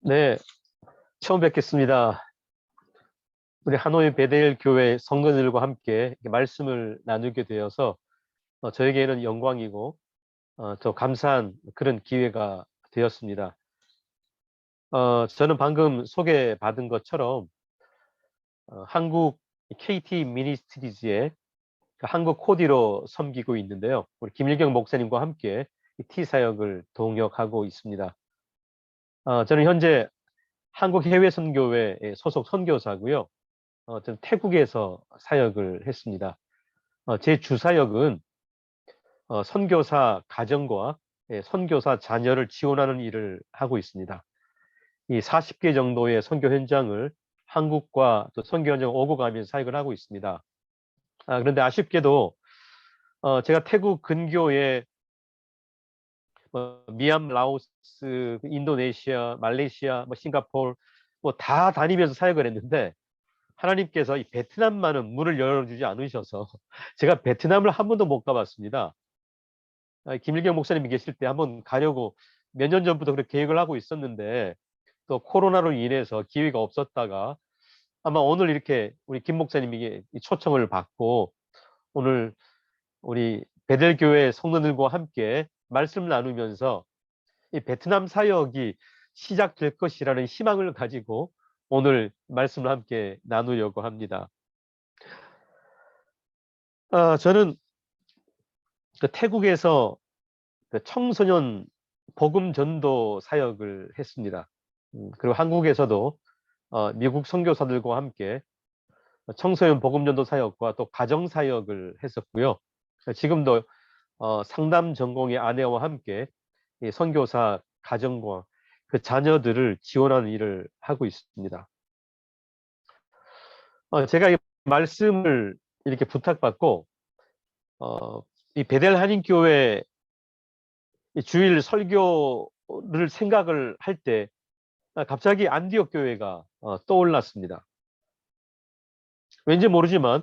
네, 처음 뵙겠습니다. 우리 하노이 베델 교회 성도들과 함께 이렇게 말씀을 나누게 되어서 저에게는 영광이고 더 감사한 그런 기회가 되었습니다. 저는 방금 소개받은 것처럼 한국 KT 미니스트리즈의 그 한국 코디로 섬기고 있는데요. 우리 김일경 목사님과 함께 이 T 사역을 동역하고 있습니다. 저는 현재 한국 해외 선교회 소속 선교사고요. 저는 태국에서 사역을 했습니다. 제 주사역은 선교사 가정과 선교사 자녀를 지원하는 일을 하고 있습니다. 이 40개 정도의 선교 현장을 한국과 또 선교 현장 오고 가면서 사역을 하고 있습니다. 그런데 아쉽게도 제가 태국 근교에 미얀, 라오스, 인도네시아, 말레이시아, 싱가포르 다 다니면서 사역을 했는데 하나님께서 이 베트남만은 문을 열어주지 않으셔서 제가 베트남을 한 번도 못 가봤습니다. 김일경 목사님이 계실 때 한번 가려고 몇 년 전부터 그렇게 계획을 하고 있었는데 또 코로나로 인해서 기회가 없었다가 아마 오늘 이렇게 우리 김 목사님이 초청을 받고 오늘 우리 베델교회 성도들과 함께 말씀 나누면서 이 베트남 사역이 시작될 것이라는 희망을 가지고 오늘 말씀을 함께 나누려고 합니다. 저는 그 태국에서 그 청소년 복음 전도 사역을 했습니다. 그리고 한국에서도 미국 선교사들과 함께 청소년 복음 전도 사역과 또 가정 사역을 했었고요. 지금도 상담 전공의 아내와 함께 이 선교사 가정과 그 자녀들을 지원하는 일을 하고 있습니다. 제가 이 말씀을 이렇게 부탁받고 이 베델 한인교회 이 주일 설교를 생각을 할 때 갑자기 안디옥 교회가 떠올랐습니다. 왠지 모르지만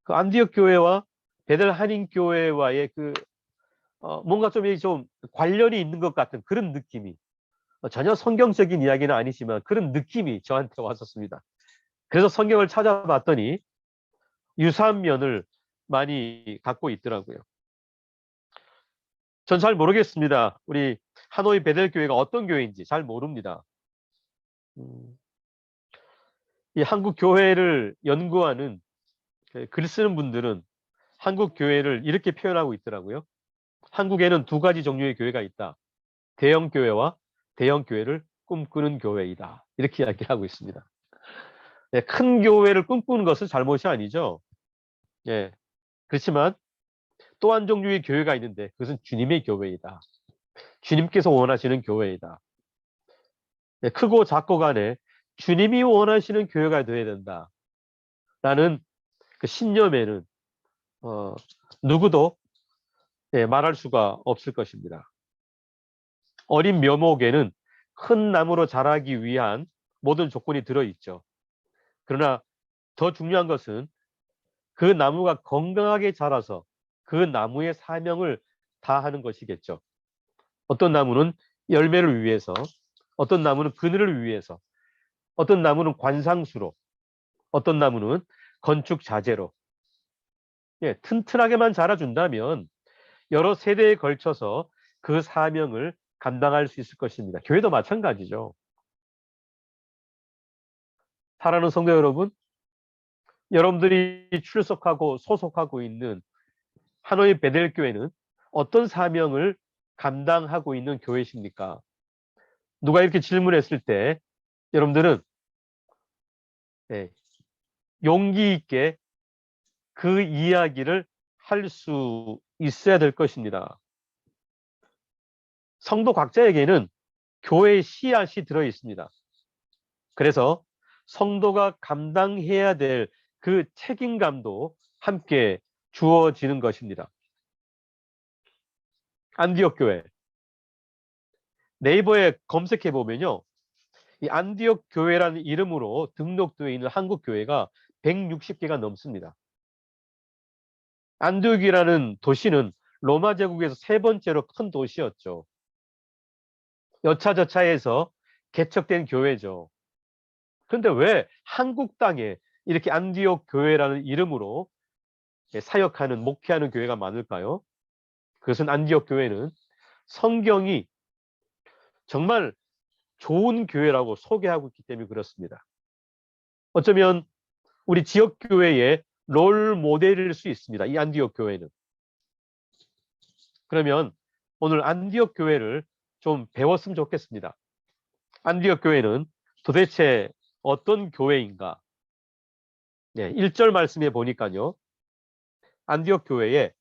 그 안디옥 교회와 베델 한인 교회와의 그 뭔가 좀 관련이 있는 것 같은 그런 느낌이 전혀 성경적인 이야기는 아니지만 그런 느낌이 저한테 왔었습니다. 그래서 성경을 찾아봤더니 유사한 면을 많이 갖고 있더라고요. 전 잘 모르겠습니다. 우리 하노이 베델 교회가 어떤 교회인지 잘 모릅니다. 이 한국 교회를 연구하는 글 쓰는 분들은 한국 교회를 이렇게 표현하고 있더라고요. 한국에는 두 가지 종류의 교회가 있다. 대형 교회와 대형 교회를 꿈꾸는 교회이다. 이렇게 이야기를 하고 있습니다. 큰 교회를 꿈꾸는 것은 잘못이 아니죠. 예. 그렇지만 또 한 종류의 교회가 있는데 그것은 주님의 교회이다. 주님께서 원하시는 교회이다. 크고 작고 간에 주님이 원하시는 교회가 되어야 된다. 라는 그 신념에는 누구도 말할 수가 없을 것입니다. 어린 묘목에는 큰 나무로 자라기 위한 모든 조건이 들어있죠. 그러나 더 중요한 것은 그 나무가 건강하게 자라서 그 나무의 사명을 다하는 것이겠죠. 어떤 나무는 열매를 위해서, 어떤 나무는 그늘을 위해서, 어떤 나무는 관상수로, 어떤 나무는 건축 자재로. 튼튼하게만 자라준다면 여러 세대에 걸쳐서 그 사명을 감당할 수 있을 것입니다. 교회도 마찬가지죠. 사랑하는 성도 여러분, 여러분들이 출석하고 소속하고 있는 하노이 베델 교회는 어떤 사명을 감당하고 있는 교회십니까? 누가 이렇게 질문했을 때 여러분들은 용기 있게 그 이야기를 할 수 있어야 될 것입니다. 성도 각자에게는 교회의 씨앗이 들어 있습니다. 그래서 성도가 감당해야 될 그 책임감도 함께 주어지는 것입니다. 안디옥 교회 네이버에 검색해 보면요, 이 안디옥 교회라는 이름으로 등록되어 있는 한국 교회가 160개가 넘습니다. 안디옥이라는 도시는 로마 제국에서 세 번째로 큰 도시였죠. 여차저차해서 개척된 교회죠. 그런데 왜 한국 땅에 이렇게 안디옥 교회라는 이름으로 사역하는, 목회하는 교회가 많을까요? 그것은 안디옥 교회는 성경이 정말 좋은 교회라고 소개하고 있기 때문에 그렇습니다. 어쩌면 우리 지역 교회의 롤 모델일 수 있습니다. 이 안디옥 교회는. 그러면 오늘 안디옥 교회를 좀 배웠으면 좋겠습니다. 안디옥 교회는 도대체 어떤 교회인가? 네, 1절 말씀에 보니까요. 안디옥 교회에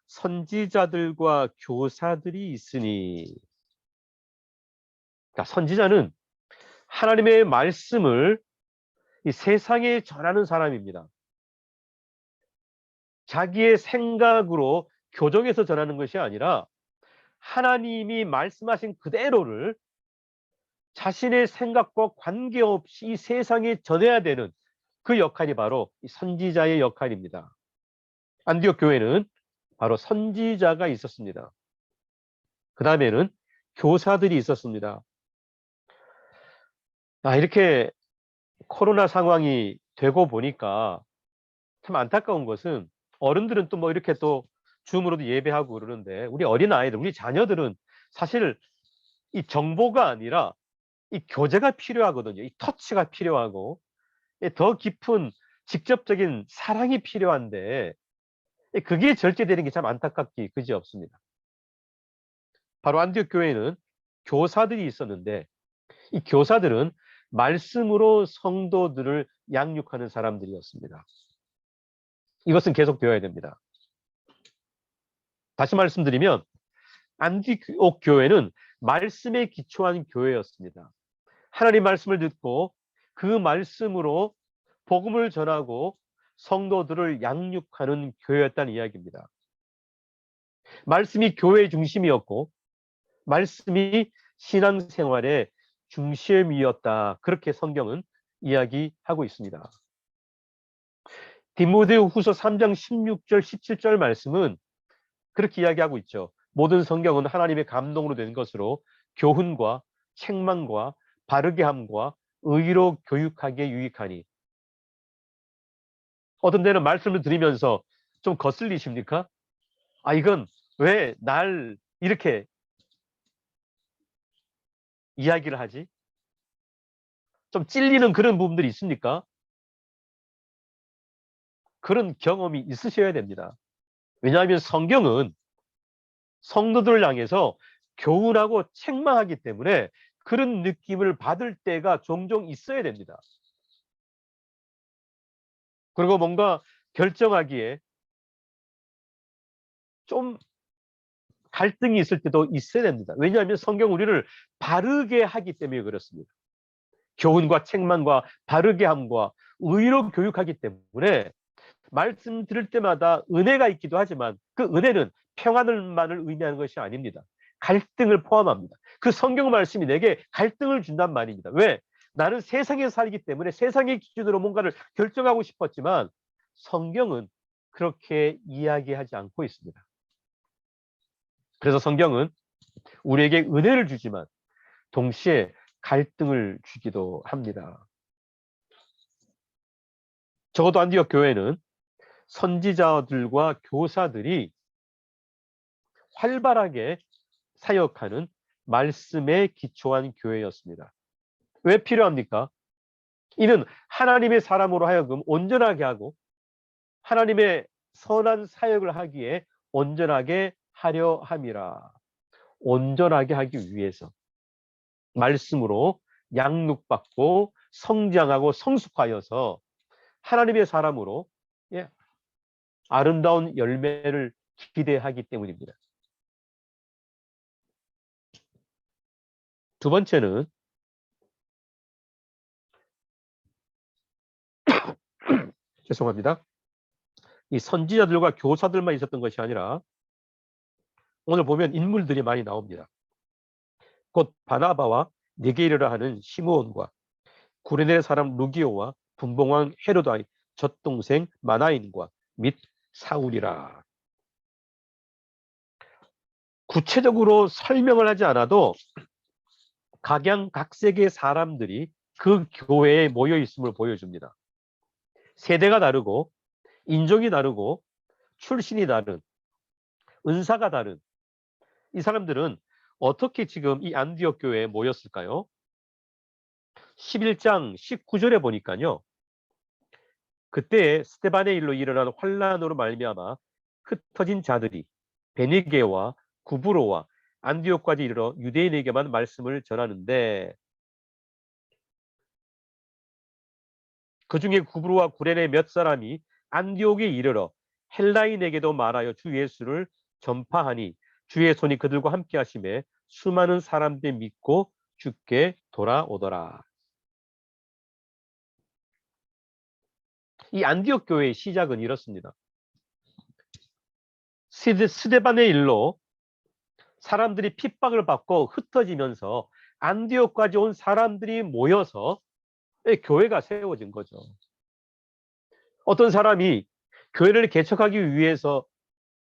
선지자들과 교사들이 있으니. 그러니까 선지자는 하나님의 말씀을 이 세상에 전하는 사람입니다. 자기의 생각으로 교정해서 전하는 것이 아니라 하나님이 말씀하신 그대로를 자신의 생각과 관계없이 이 세상에 전해야 되는 그 역할이 바로 이 선지자의 역할입니다. 안디옥 교회는 바로 선지자가 있었습니다. 그 다음에는 교사들이 있었습니다. 이렇게 코로나 상황이 되고 보니까 참 안타까운 것은 어른들은 또 뭐 이렇게 또 줌으로도 예배하고 그러는데 우리 어린아이들, 우리 자녀들은 사실 이 정보가 아니라 이 교제가 필요하거든요. 이 터치가 필요하고 더 깊은 직접적인 사랑이 필요한데 그게 절제되는 게 참 안타깝기 그지없습니다. 바로 안디옥 교회에는 교사들이 있었는데 이 교사들은 말씀으로 성도들을 양육하는 사람들이었습니다. 이것은 계속되어야 됩니다. 다시 말씀드리면 안디옥 교회는 말씀에 기초한 교회였습니다. 하나님 말씀을 듣고 그 말씀으로 복음을 전하고 성도들을 양육하는 교회였다는 이야기입니다. 말씀이 교회의 중심이었고 말씀이 신앙생활의 중심이었다. 그렇게 성경은 이야기하고 있습니다. 디모데후서 3장 16절 17절 말씀은 그렇게 이야기하고 있죠. 모든 성경은 하나님의 감동으로 된 것으로 교훈과 책망과 바르게 함과 의로 교육하기에 유익하니. 어떤 데는 말씀을 들으면서 좀 거슬리십니까? 이건 왜 날 이렇게 이야기를 하지? 좀 찔리는 그런 부분들이 있습니까? 그런 경험이 있으셔야 됩니다. 왜냐하면 성경은 성도들을 향해서 교훈하고 책망하기 때문에 그런 느낌을 받을 때가 종종 있어야 됩니다. 그리고 뭔가 결정하기에 좀 갈등이 있을 때도 있어야 됩니다. 왜냐하면 성경 우리를 바르게 하기 때문에 그렇습니다. 교훈과 책망과 바르게 함과 의로 교육하기 때문에 말씀 들을 때마다 은혜가 있기도 하지만 그 은혜는 평안을만을 의미하는 것이 아닙니다. 갈등을 포함합니다. 그 성경 말씀이 내게 갈등을 준단 말입니다. 왜? 나는 세상에 살기 때문에 세상의 기준으로 뭔가를 결정하고 싶었지만 성경은 그렇게 이야기하지 않고 있습니다. 그래서 성경은 우리에게 은혜를 주지만 동시에 갈등을 주기도 합니다. 적어도 안디옥 교회는 선지자들과 교사들이 활발하게 사역하는 말씀에 기초한 교회였습니다. 왜 필요합니까? 이는 하나님의 사람으로 하여금 온전하게 하고 하나님의 선한 사역을 하기에 온전하게 하려 함이라. 온전하게 하기 위해서 말씀으로 양육받고 성장하고 성숙하여서 하나님의 사람으로 아름다운 열매를 기대하기 때문입니다. 두 번째는 죄송합니다. 이 선지자들과 교사들만 있었던 것이 아니라 오늘 보면 인물들이 많이 나옵니다. 곧 바나바와 니게르라 하는 시므온과 구레네 사람 루기오와 분봉왕 헤로다의 젖동생 마나인과 및 사울이라. 구체적으로 설명을 하지 않아도 각양각색의 사람들이 그 교회에 모여 있음을 보여줍니다. 세대가 다르고 인종이 다르고 출신이 다른 은사가 다른 이 사람들은 어떻게 지금 이 안디옥 교회에 모였을까요? 11장 19절에 보니까요. 그때 스데반의 일로 일어난 환란으로 말미암아 흩어진 자들이 베니게와 구브로와 안디옥까지 이르러 유대인에게만 말씀을 전하는데 그 중에 구브로와 구레네 몇 사람이 안디옥에 이르러 헬라인에게도 말하여 주 예수를 전파하니 주의 손이 그들과 함께 하심에 수많은 사람들이 믿고 주께 돌아오더라. 이 안디옥 교회의 시작은 이렇습니다. 스데반의 일로 사람들이 핍박을 받고 흩어지면서 안디옥까지 온 사람들이 모여서 교회가 세워진 거죠. 어떤 사람이 교회를 개척하기 위해서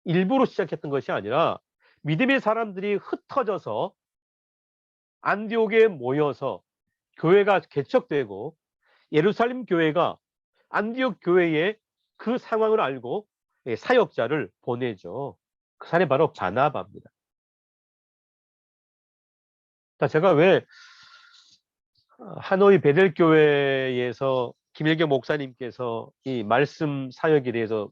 일부러 시작했던 것이 아니라 믿음의 사람들이 흩어져서 안디옥에 모여서 교회가 개척되고 예루살렘 교회가 안디옥 교회의 그 상황을 알고 사역자를 보내죠. 그 사람이 바로 바나바입니다. 제가 왜 하노이 베델교회에서 김일경 목사님께서 이 말씀 사역에 대해서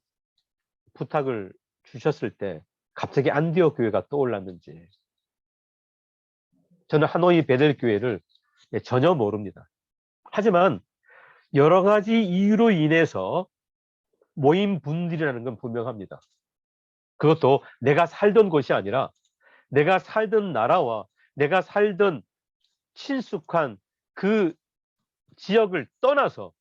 부탁을 주셨을 때 갑자기 안디옥 교회가 떠올랐는지 저는 하노이 베델교회를 전혀 모릅니다. 하지만 여러 가지 이유로 인해서 모인 분들이라는 건 분명합니다. 그것도 내가 살던 곳이 아니라 내가 살던 나라와 내가 살던 친숙한 그 지역을 떠나서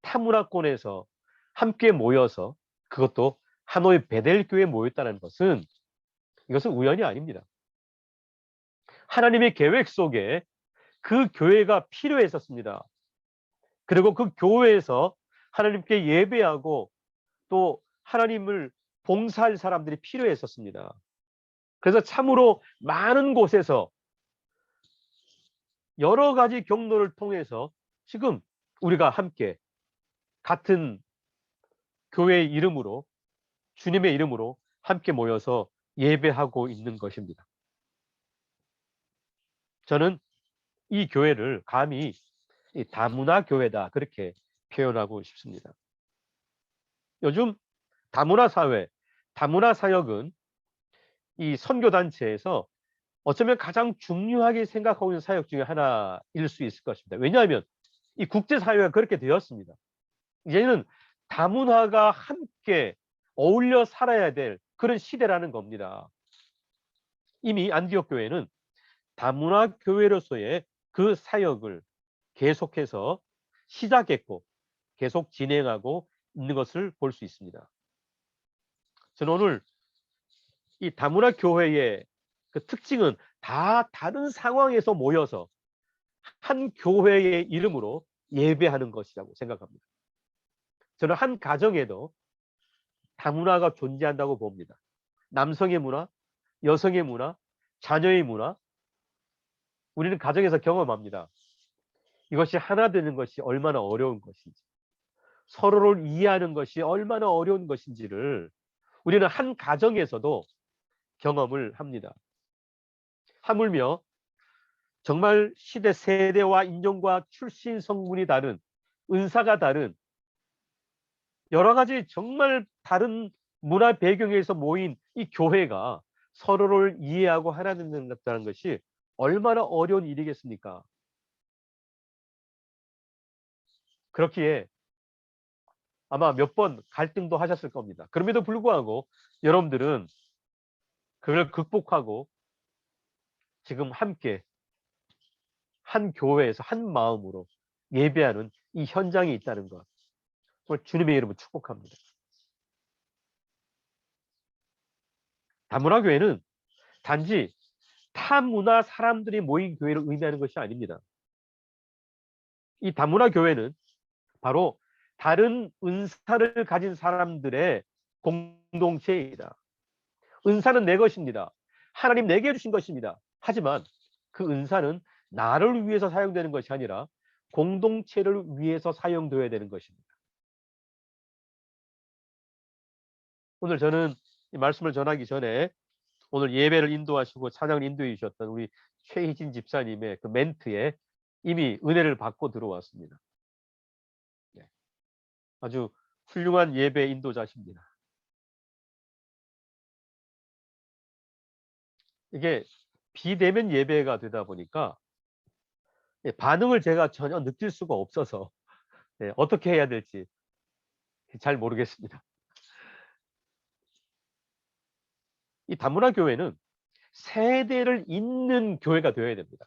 타문화권에서 함께 모여서 그것도 하노이 베델교회에 모였다는 것은 이것은 우연이 아닙니다. 하나님의 계획 속에 그 교회가 필요했었습니다. 그리고 그 교회에서 하나님께 예배하고 또 하나님을 봉사할 사람들이 필요했었습니다. 그래서 참으로 많은 곳에서 여러 가지 경로를 통해서 지금 우리가 함께 같은 교회의 이름으로 주님의 이름으로 함께 모여서 예배하고 있는 것입니다. 저는 이 교회를 감히 다문화 교회다 그렇게 표현하고 싶습니다. 요즘 다문화 사회, 다문화 사역은 이 선교단체에서 어쩌면 가장 중요하게 생각하고 있는 사역 중에 하나일 수 있을 것입니다. 왜냐하면 이 국제사회가 그렇게 되었습니다. 이제는 다문화가 함께 어울려 살아야 될 그런 시대라는 겁니다. 이미 안디옥 교회는 다문화 교회로서의 그 사역을 계속해서 시작했고 계속 진행하고 있는 것을 볼 수 있습니다. 저는 오늘 이 다문화 교회의 그 특징은 다 다른 상황에서 모여서 한 교회의 이름으로 예배하는 것이라고 생각합니다. 저는 한 가정에도 다문화가 존재한다고 봅니다. 남성의 문화, 여성의 문화, 자녀의 문화, 우리는 가정에서 경험합니다. 이것이 하나 되는 것이 얼마나 어려운 것인지, 서로를 이해하는 것이 얼마나 어려운 것인지를 우리는 한 가정에서도 경험을 합니다. 하물며 정말 시대 세대와 인종과 출신 성분이 다른, 은사가 다른 여러 가지 정말 다른 문화 배경에서 모인 이 교회가 서로를 이해하고 하나 된다는 것이 얼마나 어려운 일이겠습니까? 그렇기에 아마 몇 번 갈등도 하셨을 겁니다. 그럼에도 불구하고 여러분들은 그걸 극복하고 지금 함께 한 교회에서 한 마음으로 예배하는 이 현장이 있다는 것, 그걸 주님의 이름으로 축복합니다. 다문화 교회는 단지 타문화 사람들이 모인 교회를 의미하는 것이 아닙니다. 이 다문화 교회는 바로 다른 은사를 가진 사람들의 공동체이다. 은사는 내 것입니다. 하나님 내게 주신 것입니다. 하지만 그 은사는 나를 위해서 사용되는 것이 아니라 공동체를 위해서 사용되어야 되는 것입니다. 오늘 저는 이 말씀을 전하기 전에 오늘 예배를 인도하시고 찬양을 인도해 주셨던 우리 최희진 집사님의 그 멘트에 이미 은혜를 받고 들어왔습니다. 네. 아주 훌륭한 예배 인도자십니다. 이게 비대면 예배가 되다 보니까 반응을 제가 전혀 느낄 수가 없어서 어떻게 해야 될지 잘 모르겠습니다. 이 다문화 교회는 세대를 잇는 교회가 되어야 됩니다.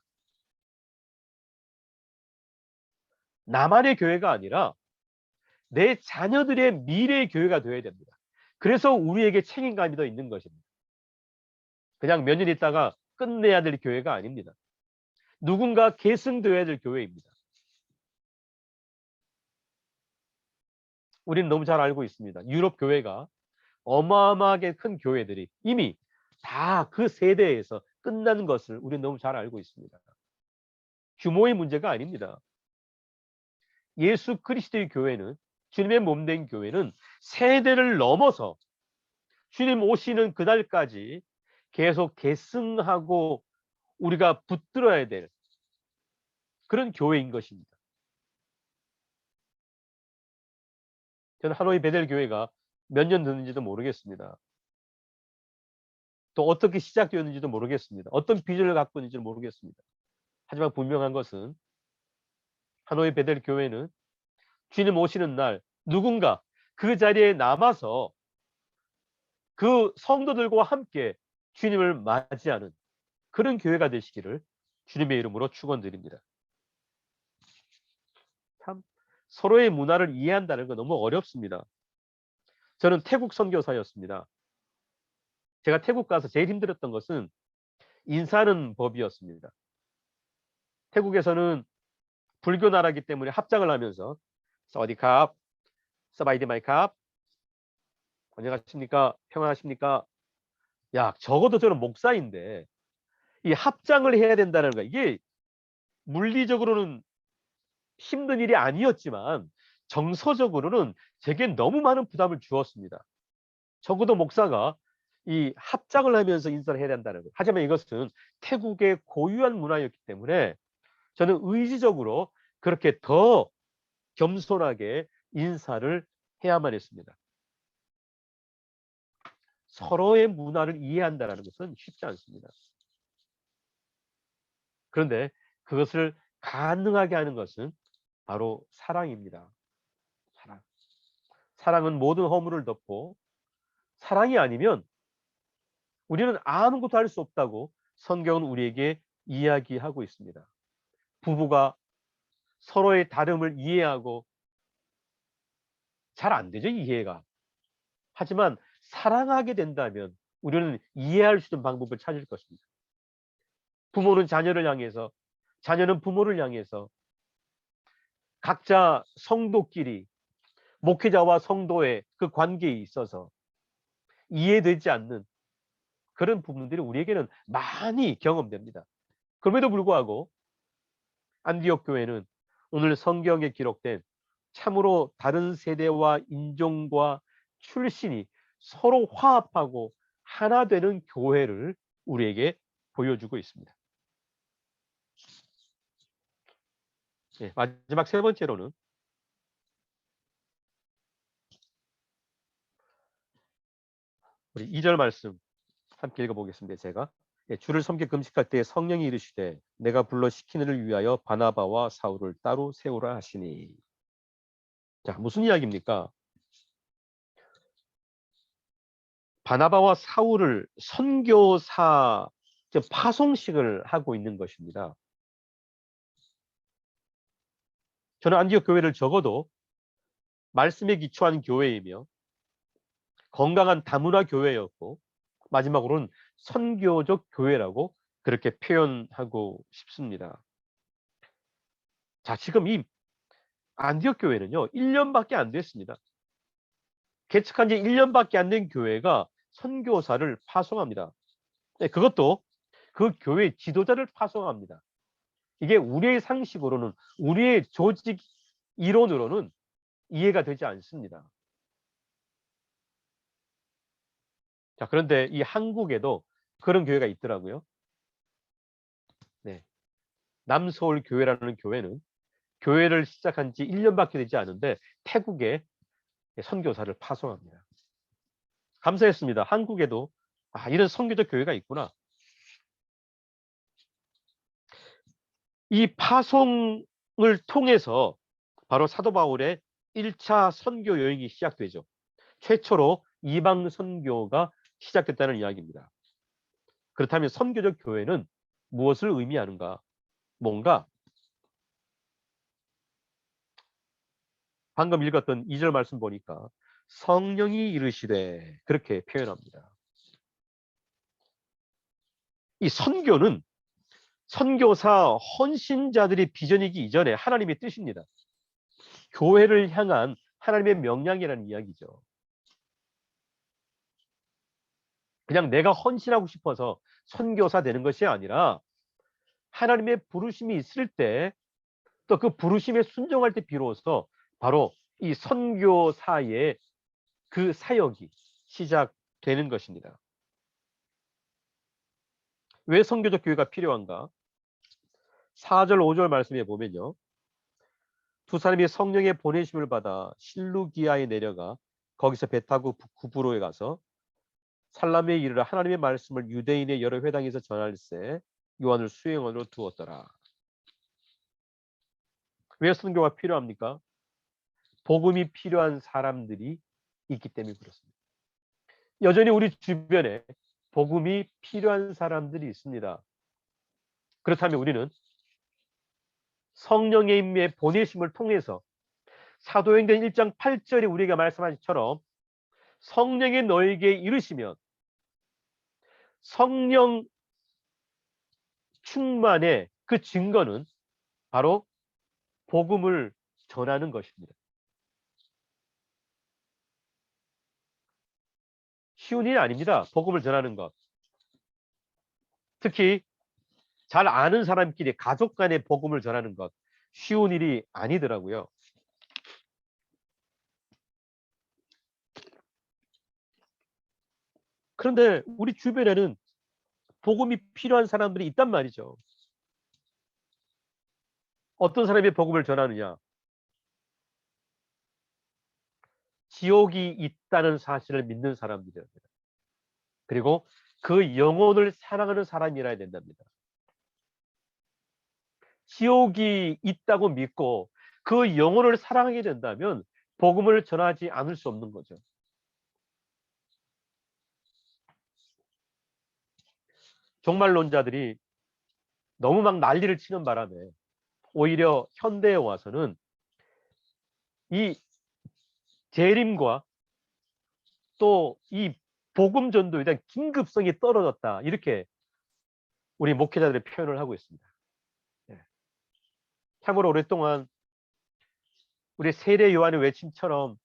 나만의 교회가 아니라 내 자녀들의 미래의 교회가 되어야 됩니다. 그래서 우리에게 책임감이 더 있는 것입니다. 그냥 몇 년 있다가 끝내야 될 교회가 아닙니다. 누군가 계승되어야 될 교회입니다. 우리는 너무 잘 알고 있습니다. 유럽 교회가 어마어마하게 큰 교회들이 이미 다 그 세대에서 끝난 것을 우리는 너무 잘 알고 있습니다. 규모의 문제가 아닙니다. 예수 그리스도의 교회는, 주님의 몸된 교회는 세대를 넘어서 주님 오시는 그날까지 계속 계승하고 우리가 붙들어야 될 그런 교회인 것입니다. 저는 하노이 베델 교회가 몇 년 됐는지도 모르겠습니다. 또 어떻게 시작되었는지도 모르겠습니다. 어떤 비전을 갖고 있는지도 모르겠습니다. 하지만 분명한 것은 하노이 베델 교회는 주님 오시는 날 누군가 그 자리에 남아서 그 성도들과 함께 주님을 맞이하는 그런 교회가 되시기를 주님의 이름으로 축원드립니다. 참 서로의 문화를 이해한다는 건 너무 어렵습니다. 저는 태국 선교사였습니다. 제가 태국 가서 제일 힘들었던 것은 인사하는 법이었습니다. 태국에서는 불교 나라기 때문에 합장을 하면서 사와디캅, 사바이디마이캅, 안녕하십니까, 평안하십니까. 야, 적어도 저는 목사인데 이 합장을 해야 된다는 거, 이게 물리적으로는 힘든 일이 아니었지만 정서적으로는 제게 너무 많은 부담을 주었습니다. 적어도 목사가 이 합장을 하면서 인사를 해야 된다는 거. 하지만 이것은 태국의 고유한 문화였기 때문에 저는 의지적으로 그렇게 더 겸손하게 인사를 해야만 했습니다. 서로의 문화를 이해한다는 것은 쉽지 않습니다. 그런데 그것을 가능하게 하는 것은 바로 사랑입니다. 사랑. 사랑은 모든 허물을 덮고 사랑이 아니면 우리는 아무것도 할 수 없다고 성경은 우리에게 이야기하고 있습니다. 부부가 서로의 다름을 이해하고 잘 안 되죠, 이해가. 하지만 사랑하게 된다면 우리는 이해할 수 있는 방법을 찾을 것입니다. 부모는 자녀를 향해서, 자녀는 부모를 향해서, 각자 성도끼리 목회자와 성도의 그 관계에 있어서 이해되지 않는 그런 부분들이 우리에게는 많이 경험됩니다. 그럼에도 불구하고 안디옥 교회는 오늘 성경에 기록된 참으로 다른 세대와 인종과 출신이 서로 화합하고 하나 되는 교회를 우리에게 보여주고 있습니다. 네, 마지막 세 번째로는 우리 2절 말씀 함께 읽어보겠습니다. 제가 주를 섬겨 금식할 때 성령이 이르시되 내가 불러 시키는을 위하여 바나바와 사울을 따로 세우라 하시니. 자, 무슨 이야기입니까? 바나바와 사울을 선교사 파송식을 하고 있는 것입니다. 저는 안디옥 교회를 적어도 말씀에 기초한 교회이며 건강한 다문화 교회였고 마지막으로는 선교적 교회라고 그렇게 표현하고 싶습니다. 자, 지금 이 안디옥 교회는요 1년밖에 안 됐습니다. 개척한 지 1년밖에 안 된 교회가 선교사를 파송합니다. 네, 그것도 그 교회 지도자를 파송합니다. 이게 우리의 상식으로는, 우리의 조직 이론으로는 이해가 되지 않습니다. 자, 그런데 이 한국에도 그런 교회가 있더라고요. 네. 남서울 교회라는 교회는 교회를 시작한 지 1년밖에 되지 않은데 태국에 선교사를 파송합니다. 감사했습니다. 한국에도 이런 선교적 교회가 있구나. 이 파송을 통해서 바로 사도 바울의 1차 선교 여행이 시작되죠. 최초로 이방 선교가 시작됐다는 이야기입니다. 그렇다면 선교적 교회는 무엇을 의미하는가? 뭔가 방금 읽었던 2절 말씀 보니까 성령이 이르시되 그렇게 표현합니다. 이 선교는 선교사 헌신자들이 비전이기 이전에 하나님의 뜻입니다. 교회를 향한 하나님의 명령이라는 이야기죠. 그냥 내가 헌신하고 싶어서 선교사 되는 것이 아니라 하나님의 부르심이 있을 때, 또 그 부르심에 순종할 때 비로소 바로 이 선교사의 그 사역이 시작되는 것입니다. 왜 선교적 교회가 필요한가? 4절 5절 말씀에 보면요, 두 사람이 성령의 보내심을 받아 실루기아에 내려가 거기서 배 타고 구브로에 가서 살람에 이르러 하나님의 말씀을 유대인의 여러 회당에서 전할세 요한을 수행원으로 두었더라. 왜 선교가 필요합니까? 복음이 필요한 사람들이 있기 때문에 그렇습니다. 여전히 우리 주변에 복음이 필요한 사람들이 있습니다. 그렇다면 우리는 성령의 임의 보내심을 통해서 사도행전 1장 8절에 우리가 말씀하신 것처럼 성령이 너에게 이르시면 성령 충만의 그 증거는 바로 복음을 전하는 것입니다. 쉬운 일이 아닙니다. 복음을 전하는 것. 특히 잘 아는 사람끼리 가족 간에 복음을 전하는 것. 쉬운 일이 아니더라고요. 그런데 우리 주변에는 복음이 필요한 사람들이 있단 말이죠. 어떤 사람이 복음을 전하느냐? 지옥이 있다는 사실을 믿는 사람들입니다. 그리고 그 영혼을 사랑하는 사람이라야 된답니다. 지옥이 있다고 믿고 그 영혼을 사랑하게 된다면 복음을 전하지 않을 수 없는 거죠. 종말론자들이 너무 막 난리를 치는 바람에 오히려 현대에 와서는 이 재림과 또 이 복음 전도에 대한 긴급성이 떨어졌다, 이렇게 우리 목회자들이 표현을 하고 있습니다. 참고로 오랫동안 우리 세례 요한의 외침처럼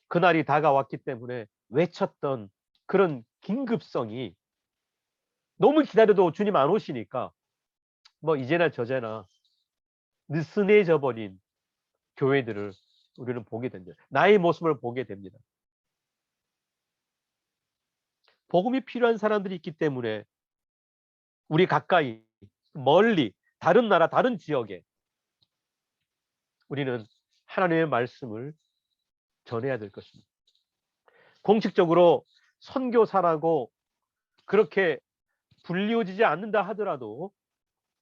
그날이 다가왔기 때문에 외쳤던 그런 긴급성이 너무 기다려도 주님 안 오시니까 뭐 이제나 저제나 느슨해져 버린 교회들을 우리는 보게 됩니다. 나의 모습을 보게 됩니다. 복음이 필요한 사람들이 있기 때문에 우리 가까이, 멀리, 다른 나라, 다른 지역에 우리는 하나님의 말씀을 전해야 될 것입니다. 공식적으로 선교사라고 그렇게 불리워지지 않는다 하더라도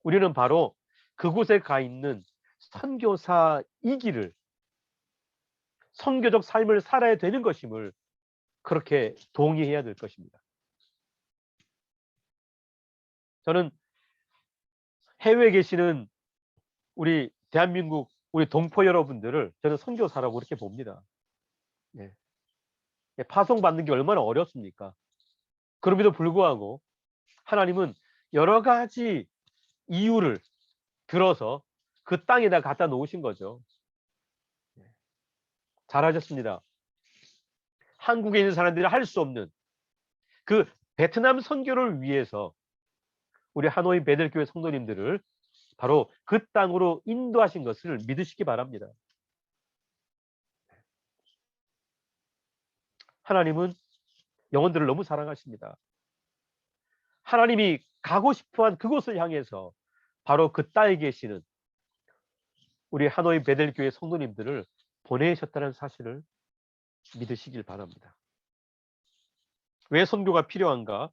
우리는 바로 그곳에 가 있는 선교사이기를, 선교적 삶을 살아야 되는 것임을 그렇게 동의해야 될 것입니다. 저는 해외에 계시는 우리 대한민국 우리 동포 여러분들을 저는 선교사라고 그렇게 봅니다. 예. 파송받는 게 얼마나 어렵습니까? 그럼에도 불구하고 하나님은 여러 가지 이유를 들어서 그 땅에다 갖다 놓으신 거죠. 잘하셨습니다. 한국에 있는 사람들이 할 수 없는 그 베트남 선교를 위해서 우리 하노이 베델교회 성도님들을 바로 그 땅으로 인도하신 것을 믿으시기 바랍니다. 하나님은 영혼들을 너무 사랑하십니다. 하나님이 가고 싶어한 그곳을 향해서 바로 그 땅에 계시는 우리 하노이 베델교회 성도님들을 보내셨다는 사실을 믿으시길 바랍니다. 왜 선교가 필요한가?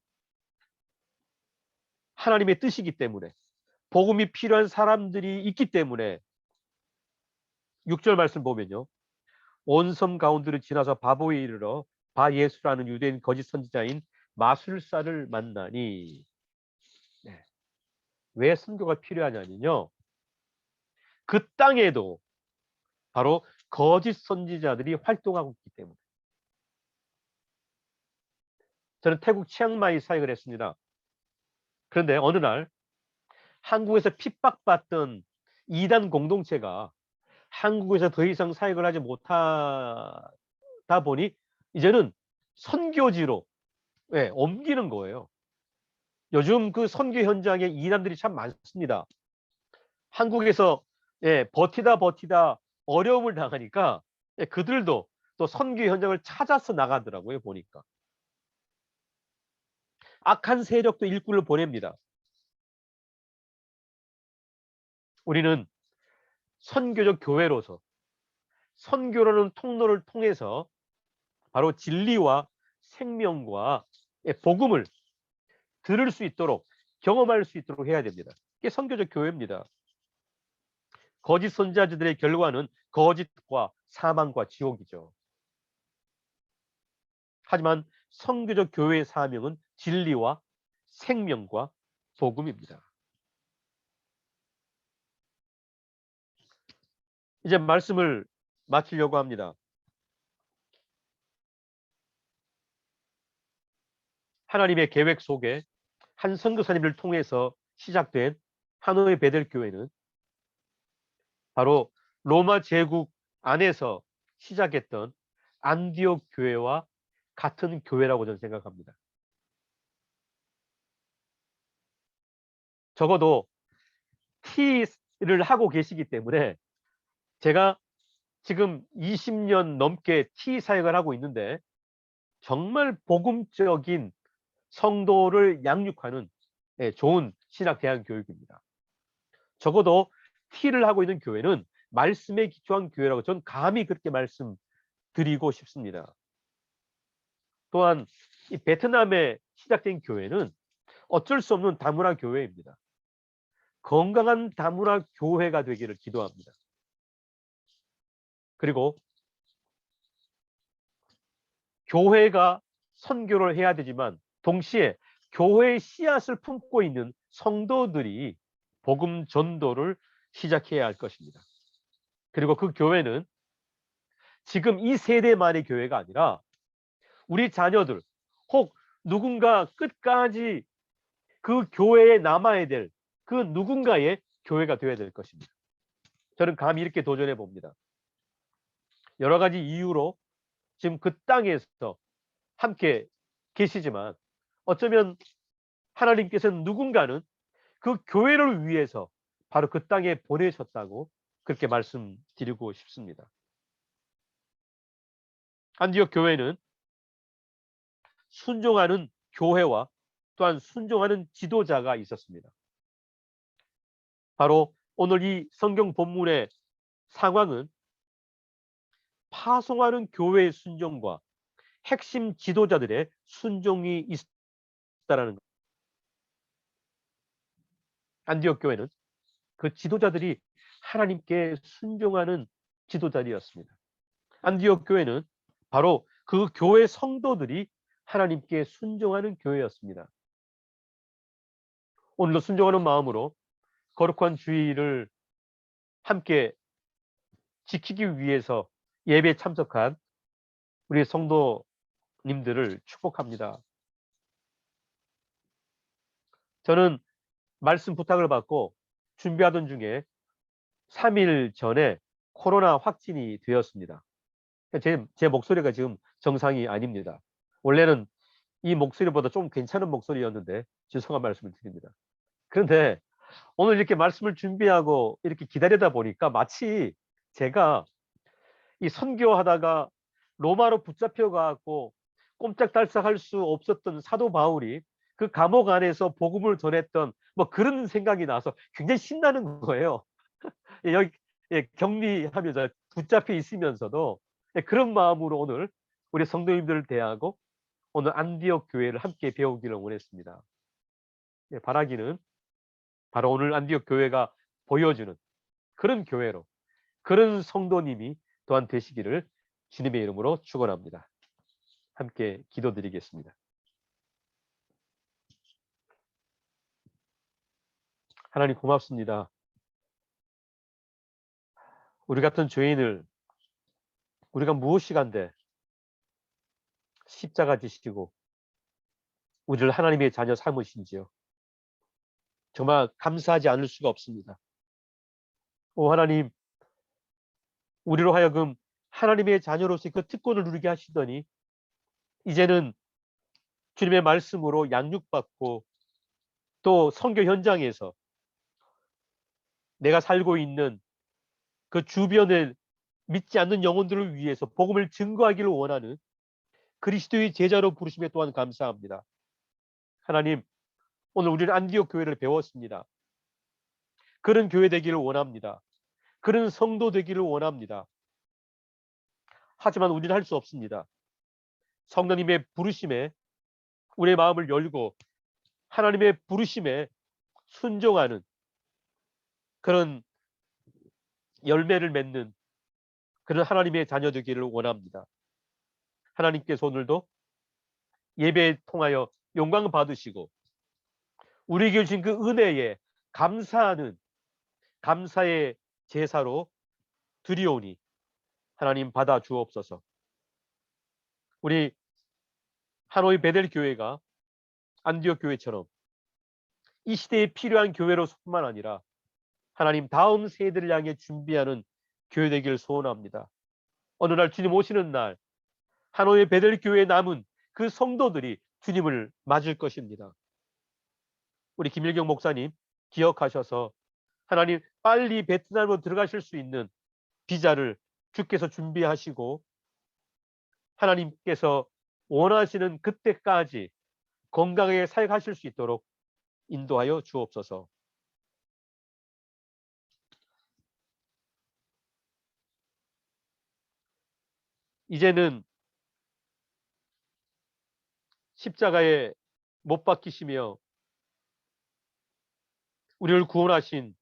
하나님의 뜻이기 때문에, 복음이 필요한 사람들이 있기 때문에. 6절 말씀 보면요, 온 섬 가운데를 지나서 바보에 이르러 바 예수라는 유대인 거짓 선지자인 마술사를 만나니. 네. 왜 선교가 필요하냐면요, 그 땅에도 바로 거짓 선지자들이 활동하고 있기 때문에. 저는 태국 치앙마이 사역을 했습니다. 그런데 어느 날 한국에서 핍박받던 이단 공동체가 한국에서 더 이상 사역을 하지 못하다 보니 이제는 선교지로 옮기는 거예요. 요즘 그 선교 현장에 이단들이 참 많습니다. 한국에서 버티다 어려움을 당하니까 그들도 또 선교 현장을 찾아서 나가더라고요. 보니까 악한 세력도 일꾼을 보냅니다. 우리는 선교적 교회로서 선교라는 통로를 통해서 바로 진리와 생명과 복음을 들을 수 있도록, 경험할 수 있도록 해야 됩니다. 이게 선교적 교회입니다. 거짓 선지자들의 결과는 거짓과 사망과 지옥이죠. 하지만 선교적 교회의 사명은 진리와 생명과 복음입니다. 이제 말씀을 마치려고 합니다. 하나님의 계획 속에 한 선교사님을 통해서 시작된 하노이 베델교회는 바로 로마 제국 안에서 시작했던 안디옥 교회와 같은 교회라고 저는 생각합니다. 적어도 T를 하고 계시기 때문에, 제가 지금 20년 넘게 T 사역을 하고 있는데 정말 복음적인 성도를 양육하는 좋은 신학대학 교육입니다. 적어도 T를 하고 있는 교회는 말씀에 기초한 교회라고 저는 감히 그렇게 말씀드리고 싶습니다. 또한 이 베트남에 시작된 교회는 어쩔 수 없는 다문화 교회입니다. 건강한 다문화 교회가 되기를 기도합니다. 그리고 교회가 선교를 해야 되지만 동시에 교회의 씨앗을 품고 있는 성도들이 복음 전도를 시작해야 할 것입니다. 그리고 그 교회는 지금 이 세대만의 교회가 아니라 우리 자녀들, 혹 누군가 끝까지 그 교회에 남아야 될 그 누군가의 교회가 되어야 될 것입니다. 저는 감히 이렇게 도전해 봅니다. 여러 가지 이유로 지금 그 땅에서 함께 계시지만 어쩌면 하나님께서는 누군가는 그 교회를 위해서 바로 그 땅에 보내셨다고 그렇게 말씀드리고 싶습니다. 안디옥 교회는 순종하는 교회와 또한 순종하는 지도자가 있었습니다. 바로 오늘 이 성경 본문의 상황은 파송하는 교회의 순종과 핵심 지도자들의 순종이 있다라는 것. 안디옥 교회는 그 지도자들이 하나님께 순종하는 지도자들이었습니다. 안디옥 교회는 바로 그 교회 성도들이 하나님께 순종하는 교회였습니다. 오늘도 순종하는 마음으로 거룩한 주일을 함께 지키기 위해서 예배에 참석한 우리 성도님들을 축복합니다. 저는 말씀 부탁을 받고 준비하던 중에 3일 전에 코로나 확진이 되었습니다. 제 목소리가 지금 정상이 아닙니다. 원래는 이 목소리보다 좀 괜찮은 목소리였는데 죄송한 말씀을 드립니다. 그런데 오늘 이렇게 말씀을 준비하고 이렇게 기다리다 보니까 마치 제가 이 선교하다가 로마로 붙잡혀 가고 꼼짝달싹할 수 없었던 사도 바울이 그 감옥 안에서 복음을 전했던 뭐 그런 생각이 나서 굉장히 신나는 거예요. 여기 격리하면서 붙잡혀 있으면서도 그런 마음으로 오늘 우리 성도님들을 대하고 오늘 안디옥 교회를 함께 배우기를 원했습니다. 바라기는 바로 오늘 안디옥 교회가 보여주는 그런 교회로, 그런 성도님이 또한 되시기를 주님의 이름으로 축원합니다. 함께 기도드리겠습니다. 하나님 고맙습니다. 우리 같은 죄인을 우리가 무엇이간데 십자가 지시고 우리를 하나님의 자녀 삼으신지요. 정말 감사하지 않을 수가 없습니다. 오 하나님, 우리로 하여금 하나님의 자녀로서 그 특권을 누리게 하시더니 이제는 주님의 말씀으로 양육받고 또 선교 현장에서 내가 살고 있는 그 주변을 믿지 않는 영혼들을 위해서 복음을 증거하기를 원하는 그리스도의 제자로 부르심에 또한 감사합니다. 하나님, 오늘 우리는 안디옥 교회를 배웠습니다. 그런 교회 되기를 원합니다. 그런 성도 되기를 원합니다. 하지만 우리는 할 수 없습니다. 성령님의 부르심에 우리의 마음을 열고 하나님의 부르심에 순종하는 그런 열매를 맺는 그런 하나님의 자녀 되기를 원합니다. 하나님께서 오늘도 예배에 통하여 영광 받으시고 우리에게 주신 그 은혜에 감사하는 감사의 제사로 드리오니 하나님 받아 주옵소서. 우리 하노이 베델 교회가 안디옥 교회처럼 이 시대에 필요한 교회로뿐만 아니라 하나님 다음 세대를 향해 준비하는 교회 되기를 소원합니다. 어느 날 주님 오시는 날 하노이 베델 교회에 남은 그 성도들이 주님을 맞을 것입니다. 우리 김일경 목사님 기억하셔서 하나님 빨리 베트남으로 들어가실 수 있는 비자를 주께서 준비하시고 하나님께서 원하시는 그때까지 건강하게 사역하실 수 있도록 인도하여 주옵소서. 이제는 십자가에 못 박히시며 우리를 구원하신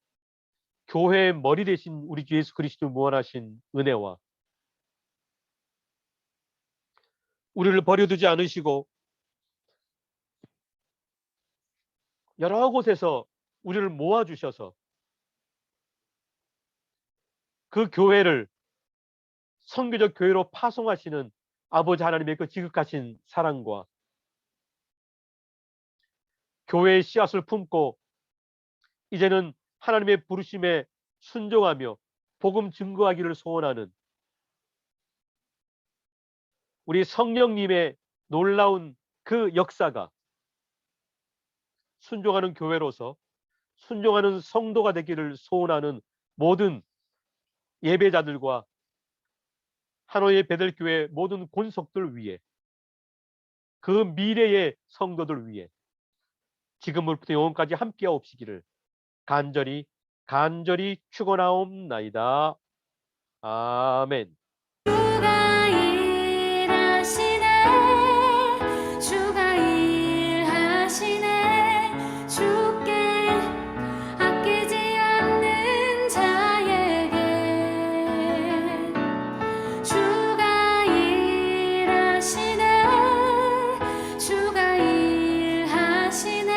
교회의 머리 되신 우리 주 예수 그리스도 무한하신 은혜와 우리를 버려두지 않으시고 여러 곳에서 우리를 모아주셔서 그 교회를 선교적 교회로 파송하시는 아버지 하나님의 그 지극하신 사랑과 교회의 씨앗을 품고 이제는 하나님의 부르심에 순종하며 복음 증거하기를 소원하는 우리 성령님의 놀라운 그 역사가 순종하는 교회로서 순종하는 성도가 되기를 소원하는 모든 예배자들과 하노이 베델교회 모든 권속들 위해 그 미래의 성도들 위해 지금부터 영원까지 함께하옵시기를 간절히 축원하옵나이다. 아멘. 주가 일하시네 주가 일하시네 주께 아끼지 않는 자에게 주가 일하시네 주가 일하시네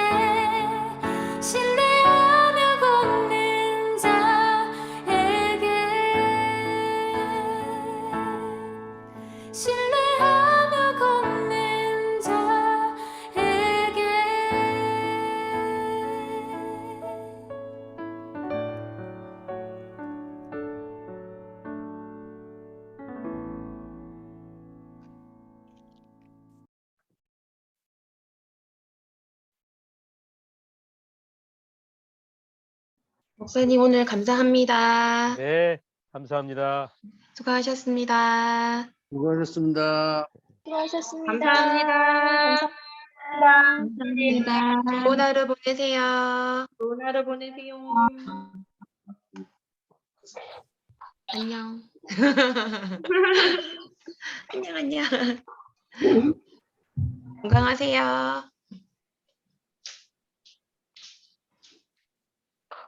신뢰하며 걷는 자에게 목사님 오늘 감사합니다. 네, 감사합니다. 수고하셨습니다. 수고하셨습니다. 수고하셨습니다. 감사합니다. 감사합니다. 좋은 하루 보내세요. 좋은 하루 보내세요. 안녕. 안녕, 안녕. 건강하세요.